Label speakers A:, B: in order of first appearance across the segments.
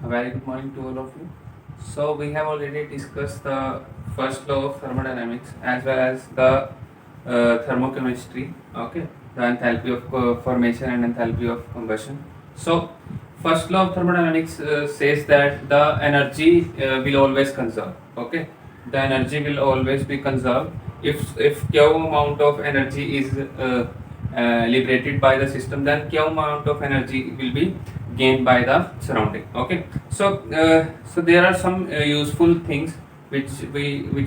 A: A very good morning to all of you. So we have already discussed the first law of thermodynamics as well as the thermochemistry. Okay, the enthalpy of formation and enthalpy of combustion. So first law of thermodynamics says that the energy will always conserve. Okay, the energy will always be conserved if q amount of energy is liberated by the system, then q amount of energy will be gained by the surrounding. Okay, so there are some useful things which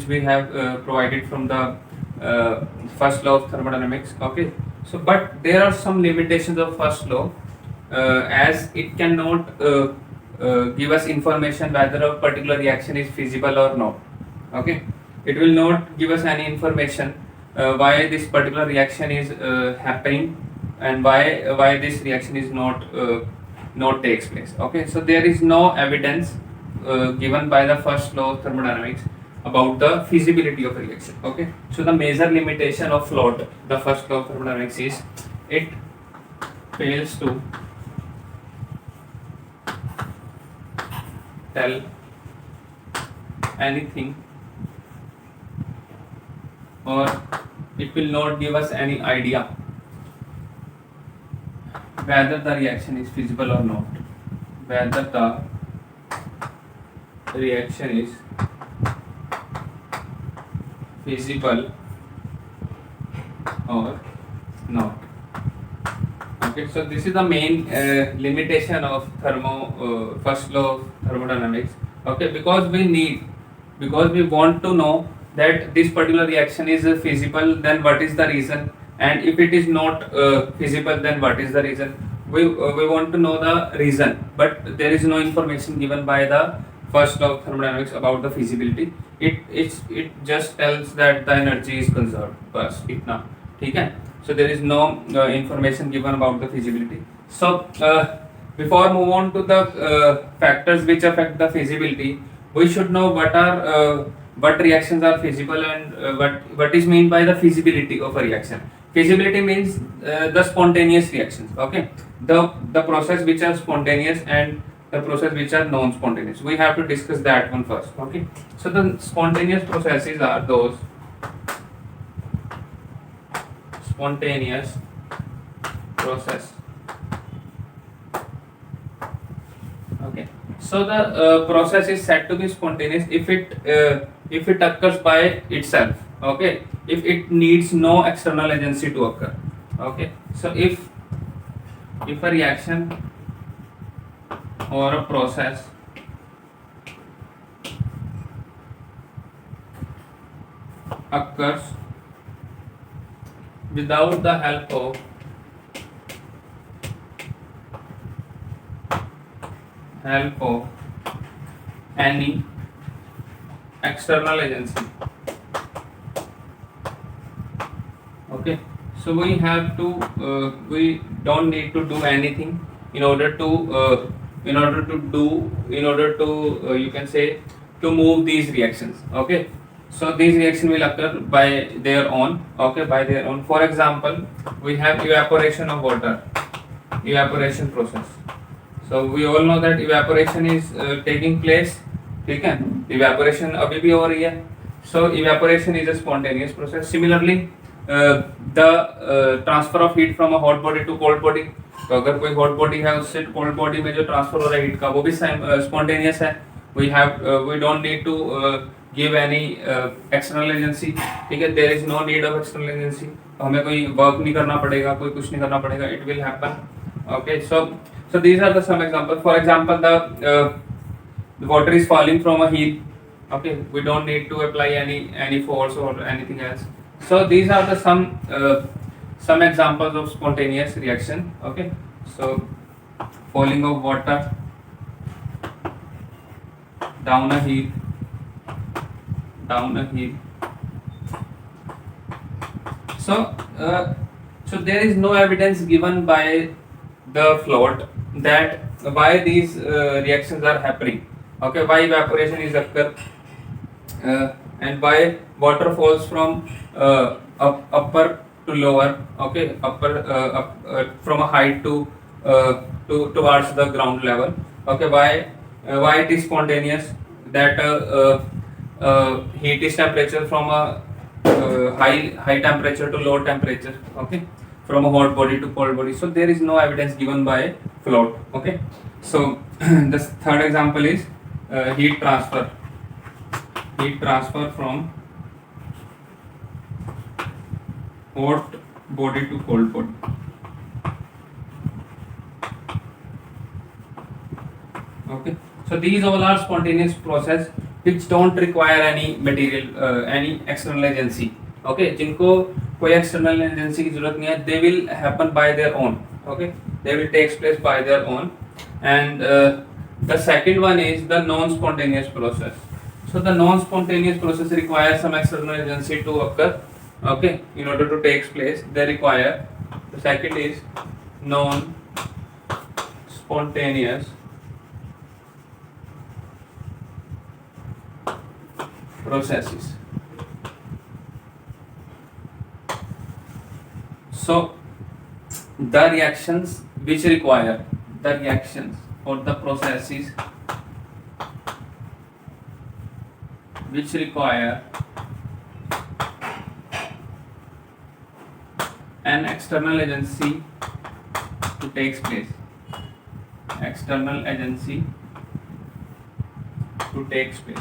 A: we have provided from the first law of thermodynamics. Okay, so but there are some limitations of first law, as it cannot give us information whether a particular reaction is feasible or not. Okay, it will not give us any information why this particular reaction is happening and why this reaction is not takes place. Okay, so there is no evidence given by the first law of thermodynamics about the feasibility of a reaction. Okay, so the major limitation of the first law of thermodynamics is it fails to tell anything, or it will not give us any idea whether the reaction is feasible or not, whether the reaction is feasible or not. Okay, so this is the main limitation of first law of thermodynamics. Okay, because we want to know that this particular reaction is feasible, then what is the reason, and if it is not feasible, then what is the reason. We want to know the reason, but there is no information given by the first law of thermodynamics about the feasibility. It just tells that the energy is conserved, बस इतना. ठीक है, so there is no information given about the feasibility. So before move on to the factors which affect the feasibility, we should know what reactions are feasible and what is meant by the feasibility of a reaction. Feasibility means the spontaneous reactions. Okay, the process which are spontaneous and the process which are non-spontaneous. We have to discuss that one first. Okay, so the spontaneous processes are those spontaneous process. Okay, so the process is said to be spontaneous if it occurs by itself. Okay, if it needs no external agency to occur. Okay, so if a reaction or a process occurs without the help of any external agency. Okay, so we have to we don't need to do anything in order to you can say to move these reactions. Okay, so these reactions will occur by their own. Okay, by their own. For example, we have evaporation of water, evaporation process. So we all know that evaporation is taking place. ठीक है, evaporation अभी भी हो रही है. So evaporation is a spontaneous process. Similarly, the transfer of heat from a hot body to cold body. तो अगर कोई hot body है उससे cold body में जो transfer हो रहा है heat का वो भी spontaneous है. We don't need to give any external agency. ठीक है, there is no need of external agency. हमें कोई work नहीं करना पड़ेगा, कोई कुछ नहीं करना पड़ेगा. It will happen. Okay, so these are the some examples. For example, the water is falling from a hill. Okay, we don't need to apply any force or anything else. So these are the some examples of spontaneous reaction. Okay, so falling of water down a hill. So there is no evidence given by the float that why these reactions are happening. Okay, why evaporation is occur and why water falls from upper to lower. Okay, from a height to towards the ground level. Okay, why why it is spontaneous? That heat is temperature from a high temperature to low temperature. Okay, from a hot body to cold body. So there is no evidence given by float. Okay, so the third example is heat transfer. Heat transfer from hot body to cold body. Okay, so these all are spontaneous process which don't require any material, any external agency. Okay, जिनको कोई external agency की जरूरत नहीं है, they will happen by their own. Okay, they will take place by their own. And the second one is the non-spontaneous process. So the non-spontaneous process requires some external agency to occur. Okay, in order to take place, they require. The second is non-spontaneous processes. So the reactions which require, the reactions or the processes which require an external agency to take place. External agency to take place.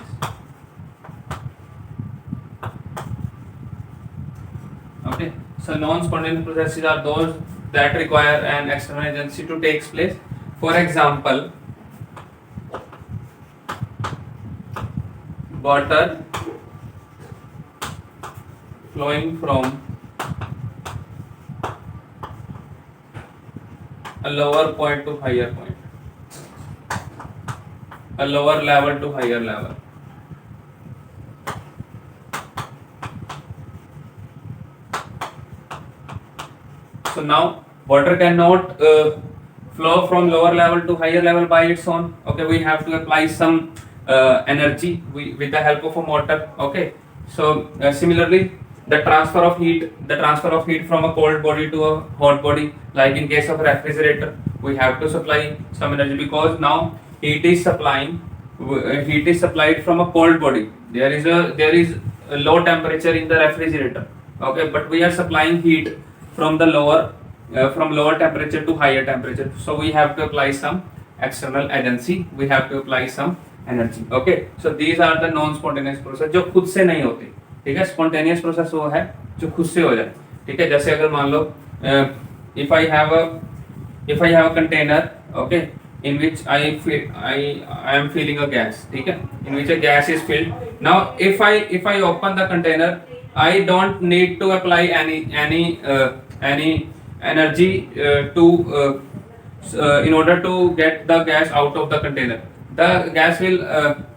A: Okay, so non-spontaneous processes are those that require an external agency to take place. For example, water flowing from a lower point to higher point, a lower level to higher level. So now water cannot flow from lower level to higher level by its own. Okay, we have to apply some energy with the help of a motor. Okay, so similarly, the transfer of heat from a cold body to a hot body, like in case of refrigerator, we have to supply some energy because now heat is supplied from a cold body. There is a low temperature in the refrigerator. Okay, but we are supplying heat from the lower temperature to higher temperature, so we have to apply some external agency, we have to apply some energy. Okay, so these are the non spontaneous process जो खुद से नहीं होती. ठीक है, spontaneous process वो है जो खुद से हो जाए. ठीक है, जैसे अगर मान लो if I have a container, okay, in which I am filling a gas. ठीक है, in which a gas is filled. Now if I open the container, I don't need to apply any energy in order to get the gas out of the container. The gas will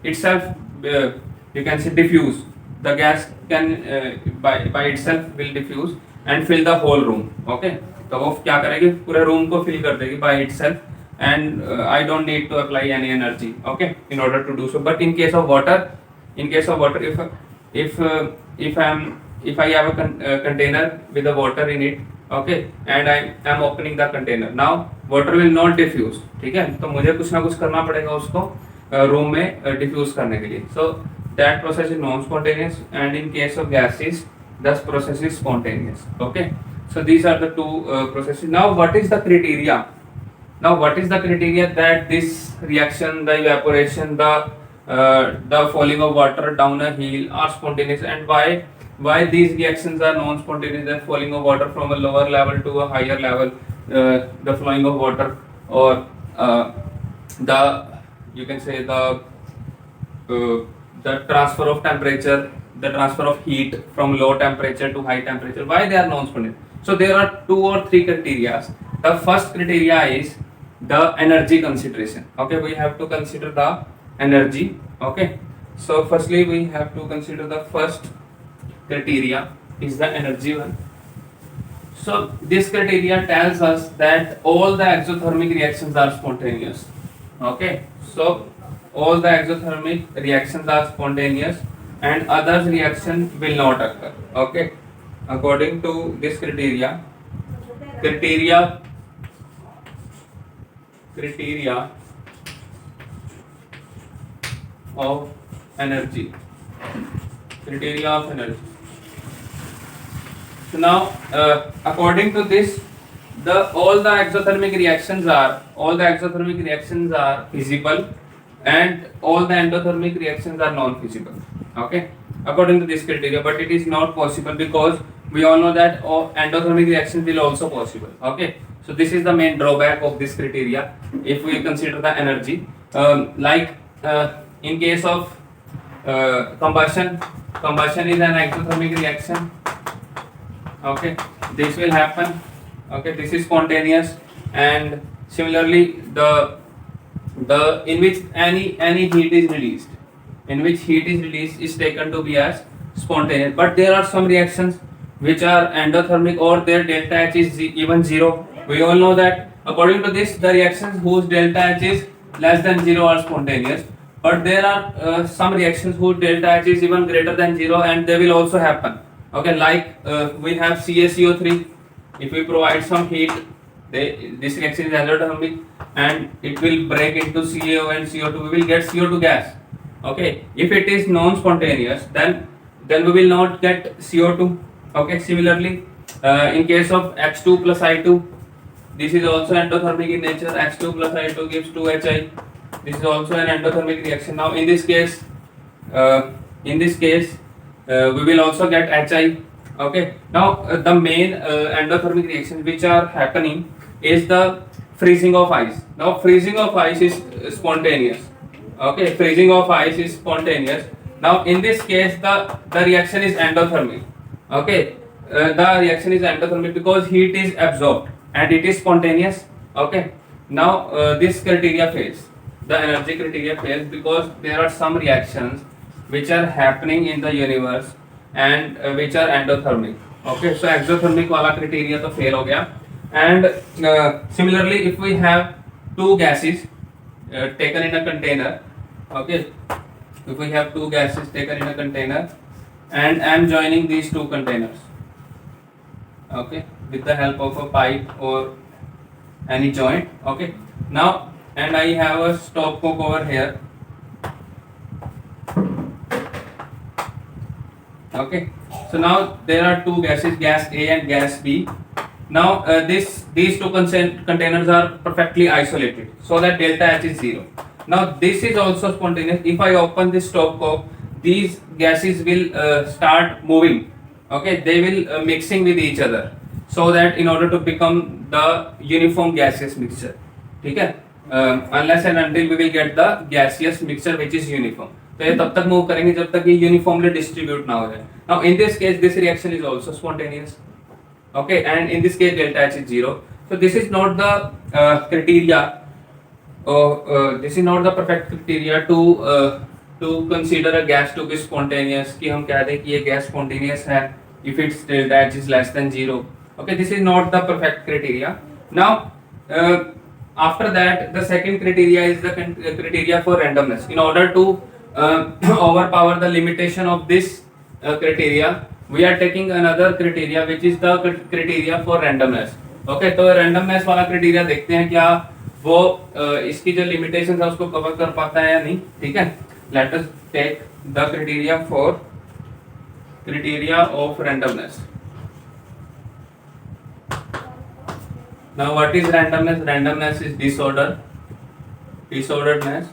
A: itself, you can say, diffuse. The gas can by itself will diffuse and fill the whole room. Okay, तो वो क्या करेगी, पूरे room को fill कर देगी by itself, and I don't need to apply any energy. Okay, in order to do so. But in case of water, if I have a container with the water in it, okay, and I am opening the container, now water will not diffuse. ठीक है, तो मुझे कुछ ना कुछ करना पड़ेगा उसको रूम में डिफ्यूज करने के लिए. So that process is non-spontaneous, and in case of gases, this process is spontaneous. Okay, so these are the two processes. Now what is the criteria? That this reaction, the evaporation, the falling of water down a hill are spontaneous, and why these reactions are non-spontaneous? The falling of water from a lower level to a higher level, the flowing of water, or you can say the transfer of temperature, the transfer of heat from low temperature to high temperature. Why they are non-spontaneous? So there are 2 or 3 criteria. The first criteria is the energy consideration. Okay, we have to consider the energy. Okay, so firstly we have to consider the first criteria is the energy one. So this criteria tells us that all the exothermic reactions are spontaneous. Okay, so all the exothermic reactions are spontaneous and other reaction will not occur. Okay, according to this criteria of energy. Criteria of energy. So now, according to this, all the exothermic reactions are feasible, and all the endothermic reactions are non-feasible. Okay, according to this criteria, but it is not possible because we all know that all endothermic reactions will also possible. Okay, so this is the main drawback of this criteria. If we consider the energy, in case of combustion is an exothermic reaction. Okay, this will happen. Okay, this is spontaneous, and similarly the in which any heat is released, is taken to be as spontaneous. But there are some reactions which are endothermic or their delta H is even zero. We all know that according to this, the reactions whose delta H is less than zero are spontaneous. But there are some reactions whose delta H is even greater than zero, and they will also happen. Okay, like we have CaCO3. If we provide some heat, this reaction is endothermic, and it will break into CaO and CO2. We will get CO2 gas. Okay, if it is non-spontaneous, then we will not get CO2. Okay, similarly, in case of H2 plus I2, this is also endothermic in nature. H2 plus I2 gives 2Hi. This is also an endothermic reaction. Now, in this case, we will also get Hi. Okay. Now, the main endothermic reactions which are happening is the freezing of ice. Now, freezing of ice is spontaneous. Okay, freezing of ice is spontaneous. Now, in this case, the reaction is endothermic. Okay, the reaction is endothermic because heat is absorbed and it is spontaneous. Okay. Now, this criteria fails. The energy criteria fails because there are some reactions which are happening in the universe and which are endothermic. Okay, so exothermic wala criteria to fail ho gaya. And similarly, if we have two gases taken in a container, okay, if we have two gases taken in a container, and I am joining these two containers, okay, with the help of a pipe or any joint. Okay, now, and I have a stopcock over here. Okay, so now there are two gases, gas A and gas B. Now these two containers are perfectly isolated, so that delta H is zero. Now this is also spontaneous. If I open this stopcock, these gases will start moving. Okay, they will mixing with each other, so that in order to become the uniform gaseous mixture. Okay, unless and until we will get the gaseous mixture which is uniform. तो ये तब तक move करेंगे जब तक ये uniformly distribute ना हो जाए. Now in this case this reaction is also spontaneous. Okay, and in this case delta H is zero. So this is not the criteria. This is not the perfect criteria to consider a gas to be spontaneous. कि हम कह दें कि ये gas spontaneous है if its delta H is less than zero. Okay, this is not the perfect criteria. Now, after that, the second criteria is the criteria for randomness. In order to overpower the limitation of this criteria, we are taking another criteria which is the criteria for randomness. Okay, तो randomness वाला criteria देखते हैं क्या वो इसकी जो limitations है उसको cover कर पाता है या नहीं. ठीक है, let us take the criteria of randomness. Now, what is randomness? Randomness is disorderedness.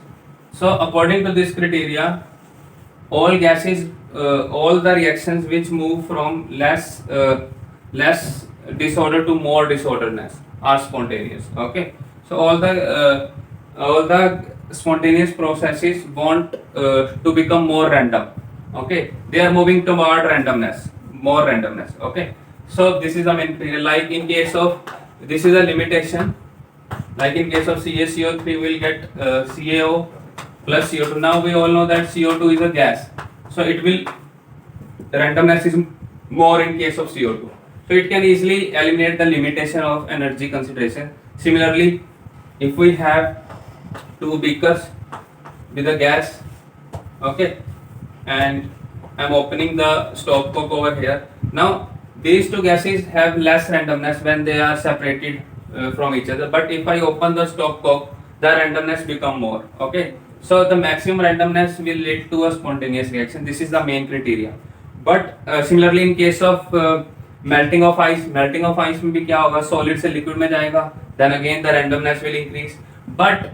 A: So, according to this criteria, all gases, all the reactions which move from less disorder to more disorderedness are spontaneous. Okay, so all the spontaneous processes want to become more random. Okay, they are moving toward randomness, more randomness. Okay, so this is the main criteria. Like in case of, this is a limitation. Like in case of CaCO3, we will get CaO plus CO2. Now we all know that CO2 is a gas, so it will, the randomness is more in case of CO2. So it can easily eliminate the limitation of energy consideration. Similarly, if we have two beakers with a gas, okay, and I'm opening the stopcock over here. Now these two gases have less randomness when they are separated from each other. But if I open the stopcock, the randomness become more. Okay, So the maximum randomness will lead to a spontaneous reaction. This is the main criteria. But similarly in case of melting of ice में भी क्या होगा, solid से liquid में जाएगा, then again the randomness will increase. But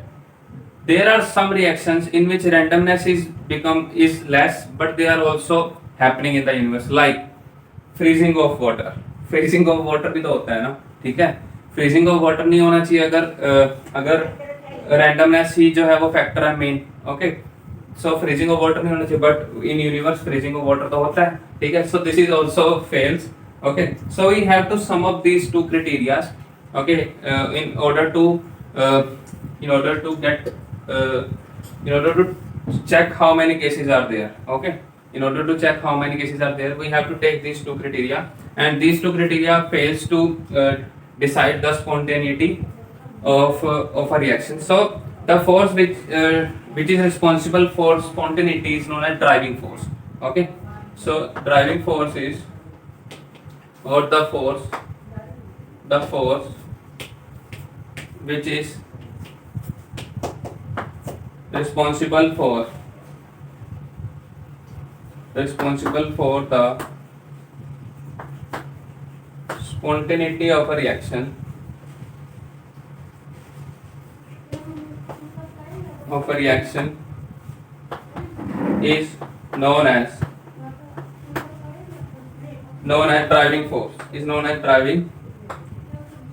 A: there are some reactions in which randomness is less, but they are also happening in the universe, like freezing of water. Freezing of water भी तो होता है ना, ठीक है. Freezing of water नहीं होना चाहिए अगर randomness ही जो है वो factor है main. Okay, so freezing of water नहीं होना चाहिए, but in universe freezing of water तो होता है, ठीक है. So this is also fails. Okay, so we have to sum up these two criteria. Okay, in order to get in order to check how many cases are there. Okay, in order to check how many cases are there, we have to take these two criteria, and these two criteria fails to decide the spontaneity of a reaction. So the force which is responsible for spontaneity is known as driving force. Okay, so driving force is, or the force which is responsible for the spontaneity of a reaction is known as driving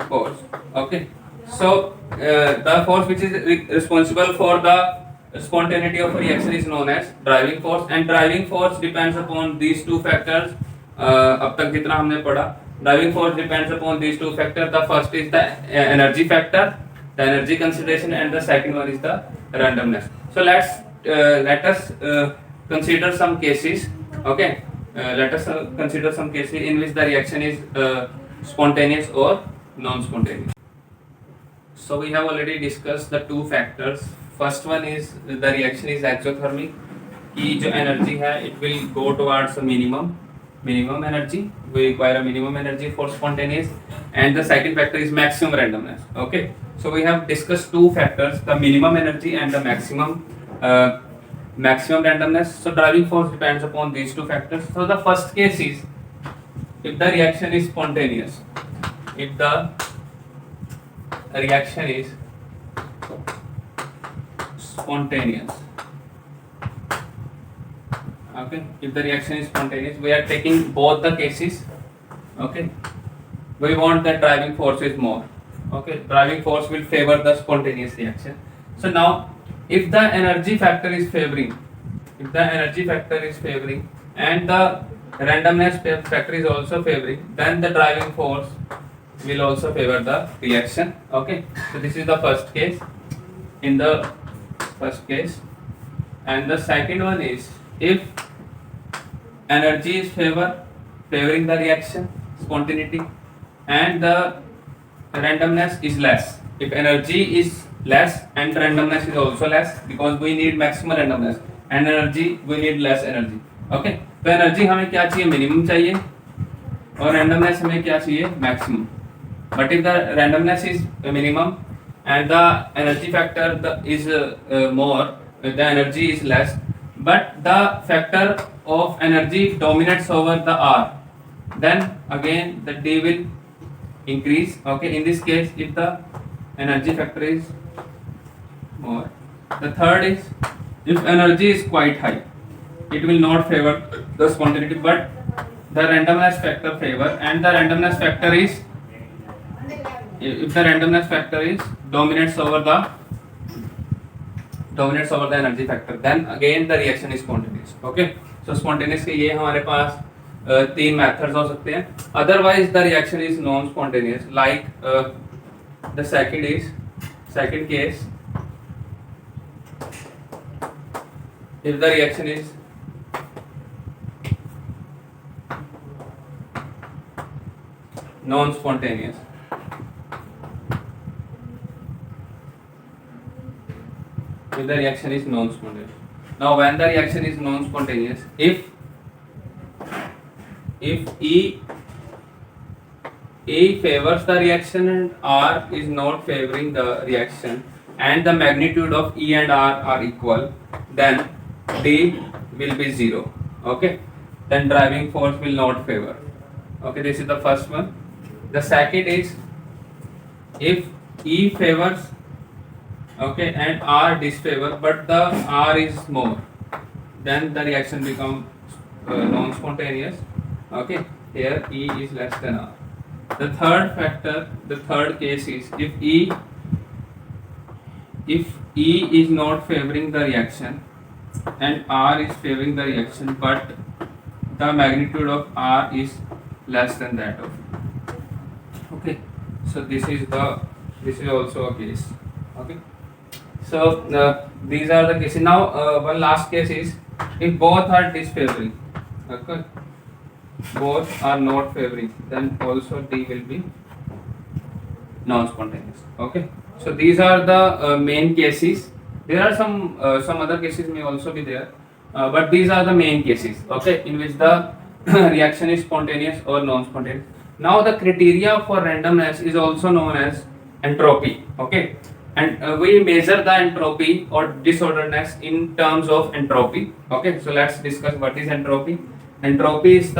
A: force. Okay, so the force which is responsible for the spontaneity of a reaction is known as driving force, and driving force depends upon these two factors. अब तक जितना हमने पढ़ा, driving force depends upon these two factors. The first is the energy factor, the energy consideration, and the second one is the randomness. So let us consider some cases. Okay, let us consider some cases in which the reaction is spontaneous or non-spontaneous. So we have already discussed the two factors. First one is the reaction is exothermic, कि जो energy है it will go towards a minimum energy. We require a minimum energy for spontaneous, and the second factor is maximum randomness. Okay, so we have discussed two factors, the minimum energy and the maximum randomness. So driving force depends upon these two factors. So the first case is if the reaction is spontaneous. If the reaction is spontaneous. Okay, if the reaction is spontaneous, we are taking both the cases. Okay, we want that driving force is more. Okay, driving force will favor the spontaneous reaction. So now, if the energy factor is favoring, and the randomness factor is also favoring, then the driving force will also favor the reaction. Okay, so this is the first case. In the first case, and the second one is if energy is favoring the reaction spontaneity, and the randomness is less. If energy is less and randomness is also less, because we need maximum randomness, and energy we need less energy. Okay, तो energy हमें क्या चाहिए, minimum चाहिए, और randomness हमें क्या चाहिए, maximum. But if the randomness is minimum and the energy factor is more, the energy is less, but the factor of energy dominates over the R, then again the D will increase. Okay, in this case, if the energy factor is more. The third is if energy is quite high, it will not favor the spontaneity, but the randomness factor favor, and the randomness factor is, if the randomness factor is dominates over the energy factor, then again the reaction is spontaneous. Okay, so spontaneous के ये हमारे पास तीन methods हो सकते हैं. Otherwise the reaction is non spontaneous, like the second case, if the reaction is non spontaneous, if the reaction is non-spontaneous. Now, when the reaction is non-spontaneous, if E favors the reaction and R is not favoring the reaction, and the magnitude of E and R are equal, then D will be 0. Okay, then driving force will not favor. Okay, this is the first one. The second is, if E favors, okay, and R disfavor, but the R is more, then the reaction becomes non-spontaneous. Okay, here E is less than R. The third factor, the third case is, if E is not favoring the reaction and R is favoring the reaction, but the magnitude of R is less than that of E. Okay, so this is also a case. Okay, so these are the cases. Now one last case is, if both are disfavoring, okay, both are not favoring, then also D will be non-spontaneous. Okay, so these are the main cases. There are some other cases may also be there, but these are the main cases, okay, in which the reaction is spontaneous or non-spontaneous. Now the criteria for randomness is also known as entropy. Okay, and we measure the entropy or disorderedness in terms of entropy. Okay, so let's discuss what is entropy. Entropy is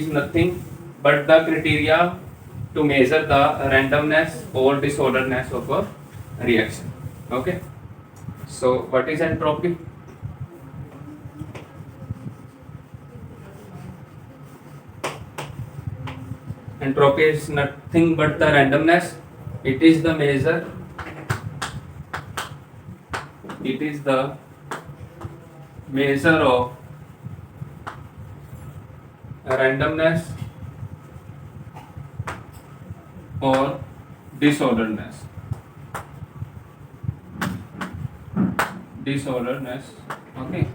A: nothing but the criteria to measure the randomness or disorderedness of a reaction. Okay, so what is entropy? Entropy is nothing but the randomness. It is the measure. It is the measure of randomness or disorderedness. Okay,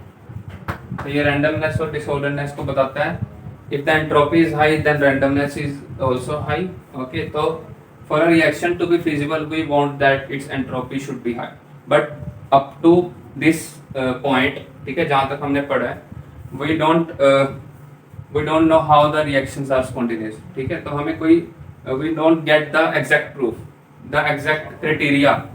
A: तो ये randomness और disorderedness को बताता है. If the entropy is high, then randomness is also high. Okay, so for a reaction to be feasible, we want that its entropy should be high. But up to this point, ठीक है, जहाँ तक हमने पढ़ा है, we don't know how the reactions are spontaneous. ठीक है, तो हमें कोई we don't get the exact proof, the exact criteria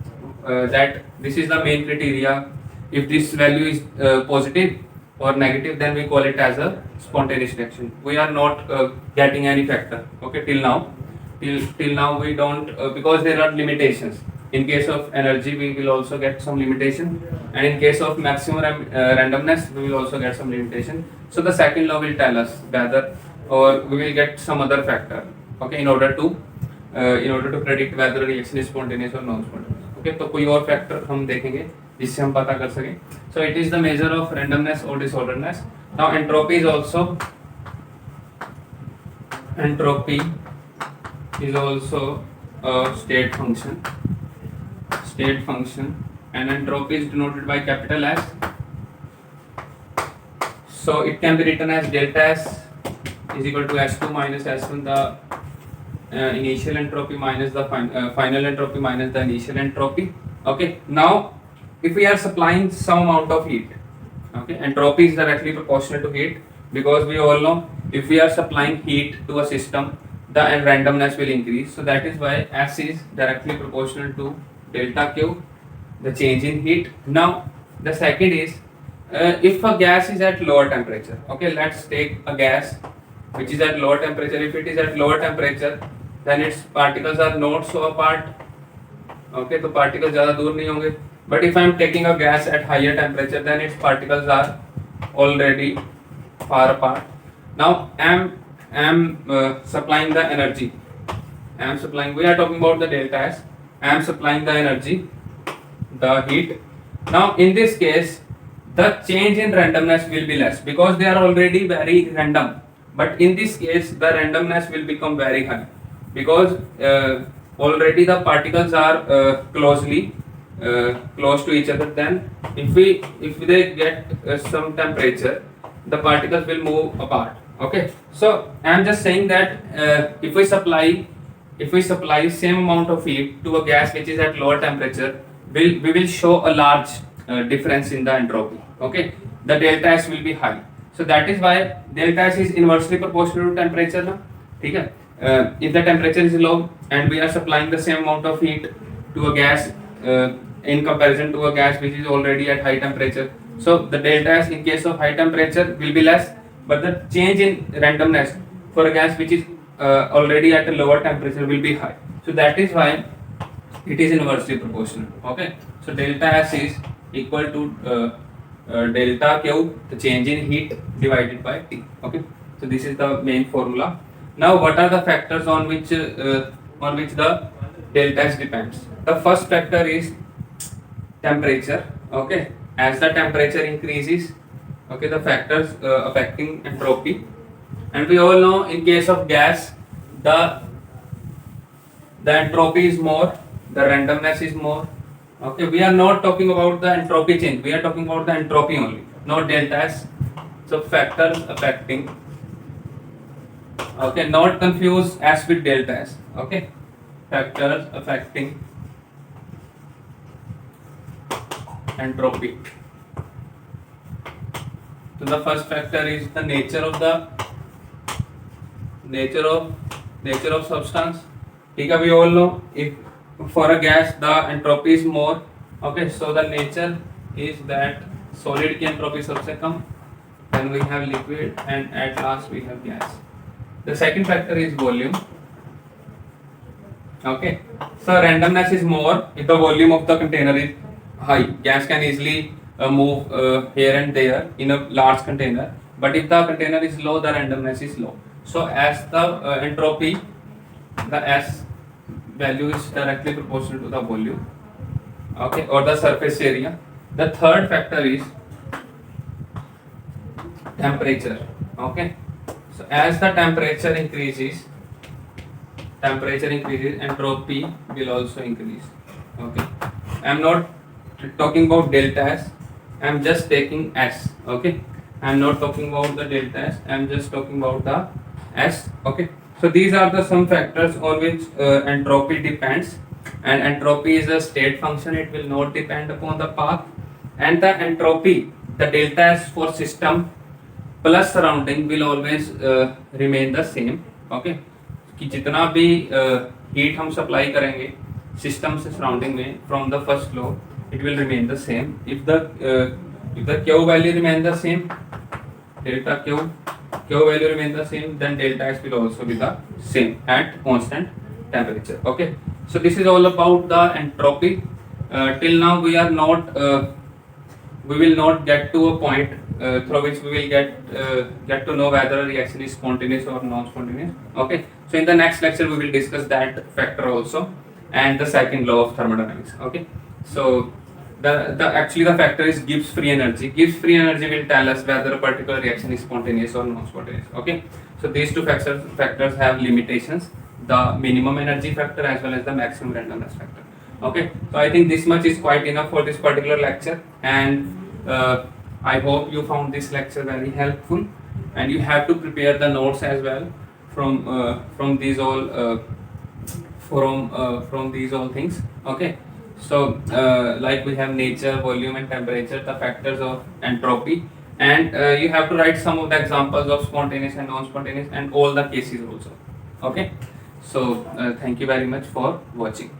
A: that this is the main criteria. If this value is positive or negative, then we call it as a spontaneous reaction. We are not getting any factor. Okay, till now we don't, because there are limitations. In case of energy, we will also get some limitation, and in case of maximum randomness, we will also get some limitation. So the second law will tell us whether, or we will get some other factor. Okay, in order to predict whether a reaction is spontaneous or non-spontaneous. Okay, तो कोई और factor हम देखेंगे जिससे हम पता कर सकें. So it is the measure of randomness or disorderedness. Now entropy is also a state function, and entropy is denoted by capital S. So it can be written as delta S is equal to S2 minus S1, the initial entropy minus the final entropy minus the initial entropy. Okay, now if we are supplying some amount of heat, okay, entropy is directly proportional to heat, because we all know if we are supplying heat to a system, the randomness will increase. So that is why S is directly proportional to delta Q, the change in heat. Now the second is, if a gas is at lower temperature, okay, let's take a gas which is at lower temperature. If it is at lower temperature, then its particles are not so apart. Okay, तो particles ज़्यादा दूर नहीं होंगे. But if I am taking a gas at higher temperature, then its particles are already far apart. Now I am supplying the energy. We are talking about the delta S. I am supplying the energy, the heat. Now in this case, the change in randomness will be less, because they are already very random. But in this case, the randomness will become very high, because already the particles are close to each other. Then if they get some temperature, the particles will move apart. Okay, so I am just saying that if we supply same amount of heat to a gas which is at lower temperature, we will show a large difference in the entropy. Okay, the delta S will be high. So that is why delta S is inversely proportional to temperature ना, ठीक है. if the temperature is low and we are supplying the same amount of heat to a gas in comparison to a gas which is already at high temperature, so the delta S in case of high temperature will be less, but the change in randomness for a gas which is already at a lower temperature will be high. So that is why it is inversely proportional. Okay, so delta S is equal to delta Q, the change in heat, divided by T. Okay, so this is the main formula. Now, what are the factors on which the delta S depends? The first factor is temperature. Okay, as the temperature increases, okay, the factors affecting entropy, and we all know in case of gas, the entropy is more, the randomness is more. Okay, we are not talking about the entropy change, we are talking about the entropy only, not delta S. So factors affecting, okay, not confuse S with delta S. Okay, factors affecting entropy. So the first factor is the nature of substance. Okay, we all know if for a gas the entropy is more. Okay, so the nature is that solid की entropy सबसे कम, then we have liquid, and at last we have gas. The second factor is volume. Okay, so randomness is more if the volume of the container is high. Gas can easily move here and there in a large container, but if the container is low, the randomness is low. So as the entropy, the S value is directly proportional to the volume, okay, or the surface area. The third factor is temperature. Okay, so as the temperature increases, entropy will also increase. Okay, I am not talking about delta S, I am just taking S. Okay, I am not talking about the delta S, I am just talking about the S. Okay, so these are the some factors on which entropy depends, and entropy is a state function, it will not depend upon the path. And the entropy, the delta S for system plus surrounding will always remain the same. Okay, कि जितना भी heat हम supply करेंगे system से surrounding में from the first law, it will remain the same. If the Q value remain the same, delta Q value remain the same, then delta S will also be the same at constant temperature. Okay, so this is all about the entropy. Till now we are not we will not get to a point through which we will get to know whether a reaction is spontaneous or non-spontaneous. Okay, so in the next lecture we will discuss that factor also and the second law of thermodynamics. Okay, so actually the factor is Gibbs free energy. Gibbs free energy will tell us whether a particular reaction is spontaneous or non-spontaneous. Okay, so these two factors have limitations, the minimum energy factor as well as the maximum randomness factor. Okay, so I think this much is quite enough for this particular lecture, and I hope you found this lecture very helpful, and you have to prepare the notes as well from these all from these all things. Okay, so like we have nature, volume and temperature, the factors of entropy, and you have to write some of the examples of spontaneous and non-spontaneous and all the cases also. Okay, so thank you very much for watching.